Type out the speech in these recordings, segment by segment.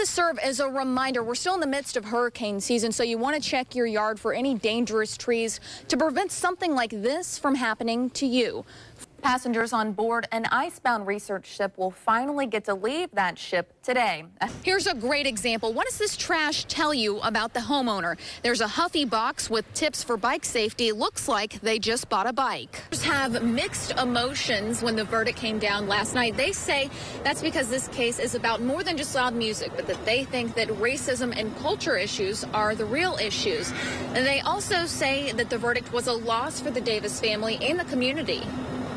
this serve as a reminder. We're still in the midst of hurricane season, so you want to check your yard for any dangerous trees to prevent something like this from happening to you. Passengers on board an icebound research ship will finally get to leave that ship today. Here's a great example. What does this trash tell you about the homeowner? There's a Huffy box with tips for bike safety. Looks like they just bought a bike. Have mixed emotions when the verdict came down last night. They say that's because this case is about more than just loud music, but that they think that racism and culture issues are the real issues. And they also say that the verdict was a loss for the Davis family and the community.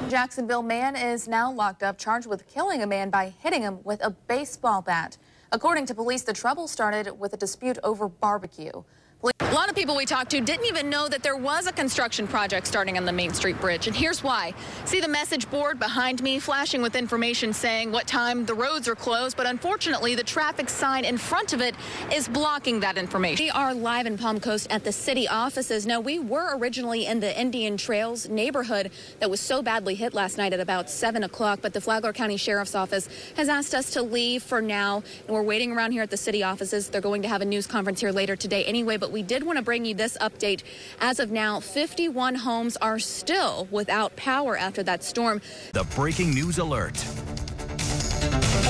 Jacksonville man is now locked up, charged with killing a man by hitting him with a baseball bat. According to police, the trouble started with a dispute over barbecue. A lot of people we talked to didn't even know that there was a construction project starting on the Main Street Bridge, and here's why. See the message board behind me flashing with information saying what time the roads are closed, but unfortunately the traffic sign in front of it is blocking that information. We are live in Palm Coast at the city offices. Now, we were originally in the Indian Trails neighborhood that was so badly hit last night at about 7 o'clock, but the Flagler County Sheriff's Office has asked us to leave for now, and we're waiting around here at the city offices. They're going to have a news conference here later today anyway, but we did want to bring you this update. As of now, 51 homes are still without power after that storm. The breaking news alert.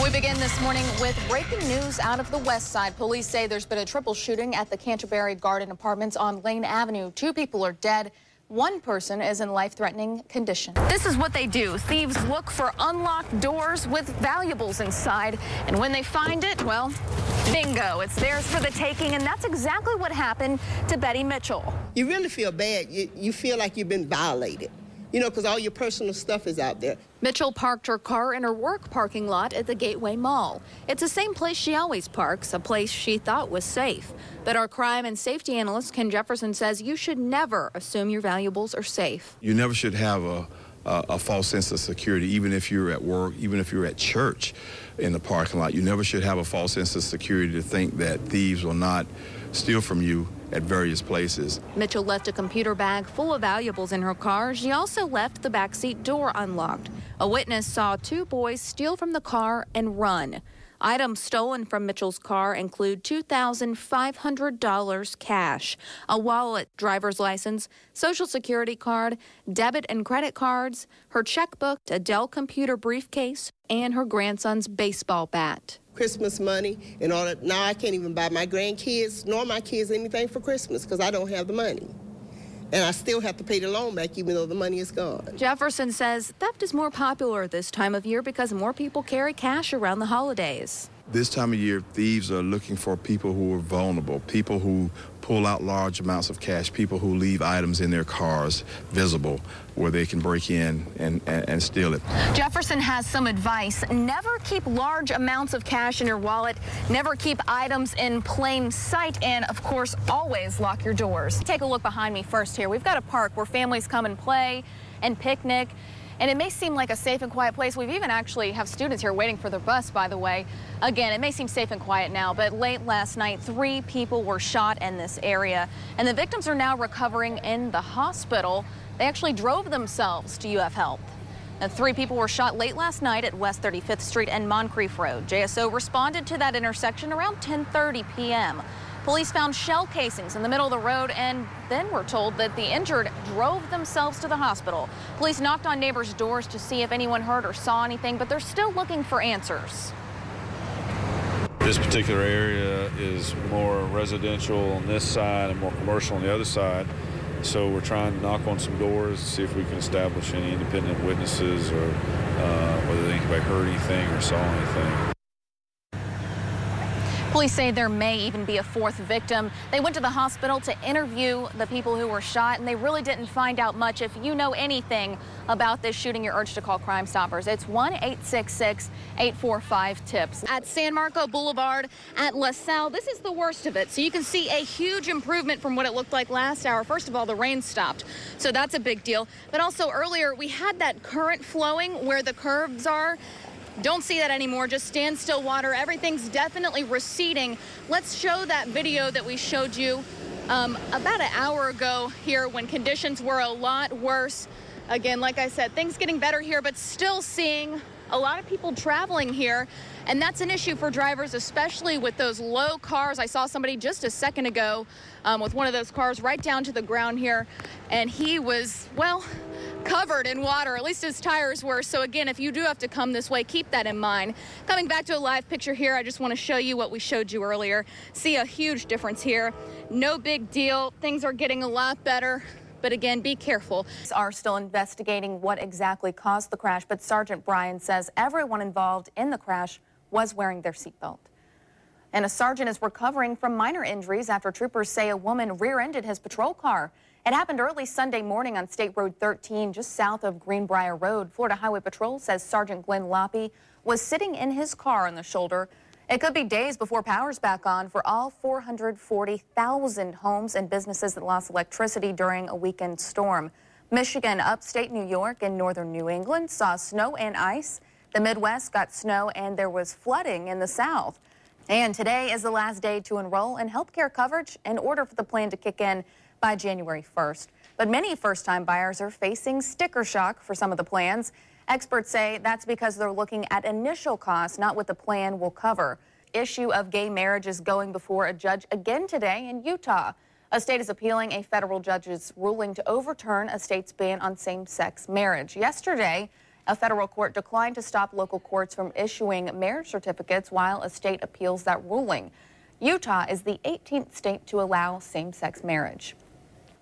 We begin this morning with breaking news out of the west side. Police say there's been a triple shooting at the Canterbury Garden Apartments on Lane Avenue. 2 people are dead. 1 person is in life-threatening condition. This is what they do. Thieves look for unlocked doors with valuables inside, and when they find it, well, bingo, it's theirs for the taking, and that's exactly what happened to Betty Mitchell. You really feel bad. You feel like you've been violated, you know, because all your personal stuff is out there. Mitchell parked her car in her work parking lot at the Gateway Mall. It's the same place she always parks, a place she thought was safe. But our crime and safety analyst, Ken Jefferson, says you should never assume your valuables are safe. You never should have a false sense of security, even if you're at work, even if you're at church in the parking lot. You never should have a false sense of security to think that thieves will not steal from you at various places. Mitchell left a computer bag full of valuables in her car. She also left the backseat door unlocked. A witness saw 2 boys steal from the car and run. Items stolen from Mitchell's car include $2,500 cash, a wallet, driver's license, social security card, debit and credit cards, her checkbook, a Dell computer briefcase, and her grandson's baseball bat. Christmas money and all that. Now I can't even buy my grandkids nor my kids anything for Christmas because I don't have the money. And I still have to pay the loan back even though the money is gone. Jefferson says theft is more popular this time of year because more people carry cash around the holidays. This time of year, thieves are looking for people who are vulnerable, people who pull out large amounts of cash, people who leave items in their cars visible where they can break in and steal it. Jefferson has some advice. Never keep large amounts of cash in your wallet. Never keep items in plain sight. And, of course, always lock your doors. Take a look behind me first here. We've got a park where families come and play and picnic. And it may seem like a safe and quiet place. We've even actually have students here waiting for their bus, by the way. Again, it may seem safe and quiet now, but late last night, 3 people were shot in this area. And the victims are now recovering in the hospital. They actually drove themselves to UF Health. And 3 people were shot late last night at West 35th Street and Moncrief Road. JSO responded to that intersection around 10:30 p.m. Police found shell casings in the middle of the road and then were told that the injured drove themselves to the hospital. Police knocked on neighbors' doors to see if anyone heard or saw anything, but they're still looking for answers. This particular area is more residential on this side and more commercial on the other side. So we're trying to knock on some doors to see if we can establish any independent witnesses or whether anybody heard anything or saw anything. Police say there may even be a 4th victim. They went to the hospital to interview the people who were shot, and they really didn't find out much. If you know anything about this shooting, you're urged to call Crime Stoppers. It's 1-866-845-TIPS. At San Marco Boulevard at LaSalle, this is the worst of it. So you can see a huge improvement from what it looked like last hour. First of all, the rain stopped, so that's a big deal. But also earlier, we had that current flowing where the curves are. Don't see that anymore, just standstill water. Everything's definitely receding. Let's show that video that we showed you about an hour ago here when conditions were a lot worse. Again, like I said, things getting better here, but still seeing a lot of people traveling here, and that's an issue for drivers, especially with those low cars. I saw somebody just a second ago with one of those cars right down to the ground here, and he was, well, covered in water, at least his tires were. So again, if you do have to come this way, keep that in mind. Coming back to a live picture here, I just want to show you what we showed you earlier. See a huge difference here. No big deal. Things are getting a lot better. But again, be careful. Police are still investigating what exactly caused the crash, but Sergeant Bryan says everyone involved in the crash was wearing their seatbelt. And a sergeant is recovering from minor injuries after troopers say a woman rear-ended his patrol car. It happened early Sunday morning on State Road 13, just south of Greenbrier Road. Florida Highway Patrol says Sergeant Glenn Loppy was sitting in his car on the shoulder. It could be days before power's back on for all 440,000 homes and businesses that lost electricity during a weekend storm. Michigan, upstate New York, and northern New England saw snow and ice. The Midwest got snow, and there was flooding in the South. And today is the last day to enroll in health care coverage in order for the plan to kick in by January 1st. But many first-time buyers are facing sticker shock for some of the plans. Experts say that's because they're looking at initial costs, not what the plan will cover. Issue of gay marriage is going before a judge again today in Utah. A state is appealing a federal judge's ruling to overturn a state's ban on same-sex marriage. Yesterday, a federal court declined to stop local courts from issuing marriage certificates while a state appeals that ruling. Utah is the 18th state to allow same-sex marriage.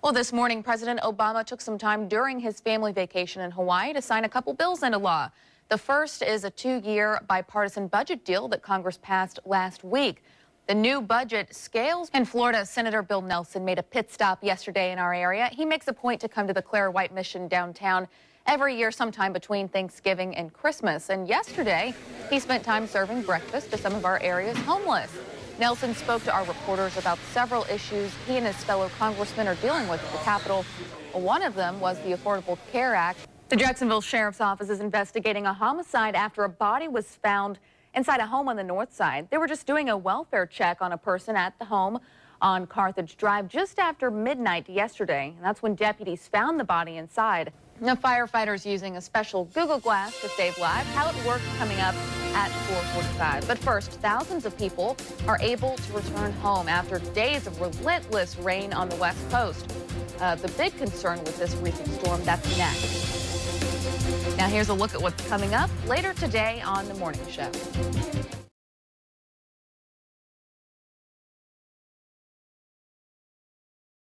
Well, this morning, President Obama took some time during his family vacation in Hawaii to sign a couple bills into law. The first is a 2-year bipartisan budget deal that Congress passed last week. The new budget scales. In Florida, Senator Bill Nelson made a pit stop yesterday in our area. He makes a point to come to the Claire White Mission downtown every year sometime between Thanksgiving and Christmas. And yesterday, he spent time serving breakfast to some of our area's homeless. Nelson spoke to our reporters about several issues he and his fellow congressmen are dealing with at the Capitol. One of them was the Affordable Care Act. The Jacksonville Sheriff's Office is investigating a homicide after a body was found inside a home on the north side. They were just doing a welfare check on a person at the home on Carthage Drive just after midnight yesterday. And that's when deputies found the body inside. The firefighters using a special Google Glass to save lives. How it works coming up at 4:45. But first, thousands of people are able to return home after days of relentless rain on the West Coast. The big concern with this recent storm, that's next. Now here's a look at what's coming up later today on The Morning Show.